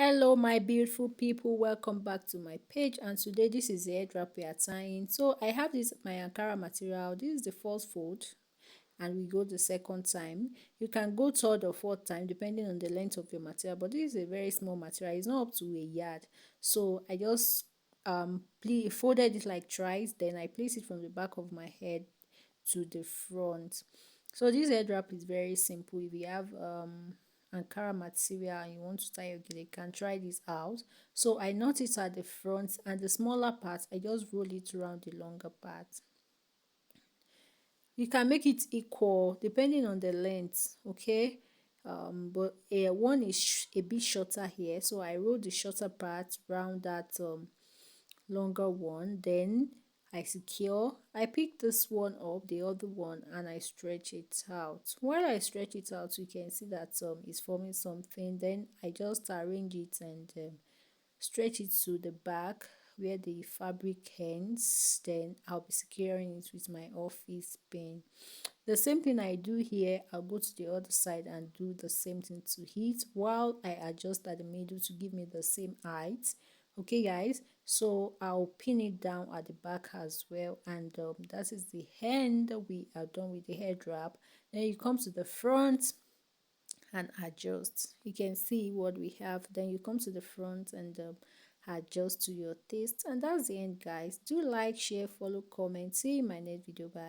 Hello my beautiful people, welcome back to my page. And today this is the head wrap we are tying. So I have this my Ankara material. This is the first fold and we go the second time. You can go third or fourth time depending on the length of your material, but this is a very small material. It's not up to a yard. So I just folded it like thrice, then I place it from the back of my head to the front. So this head wrap is very simple. If you have Ankara material and you want to tie your gele, you can try this out. So I knot it at the front, and the smaller part I just roll it around the longer part. You can make it equal depending on the length, okay? But one is a bit shorter here, so I roll the shorter part round that longer one. Then I pick this one up, the other one, and I stretch it out. While I stretch it out, you can see that it's forming something. Then I just arrange it and stretch it to the back where the fabric ends. Then I'll be securing it with my office pin. The same thing I do here, I'll go to the other side and do the same thing to it while I adjust at the middle to give me the same height. Okay guys, so I'll pin it down at the back as well, and that is the end. We are done with the head wrap. Then you come to the front and adjust. You can see what we have. Then you come to the front and adjust to your taste, and that's the end guys. Do like, share, follow, comment. See you in my next video. Bye.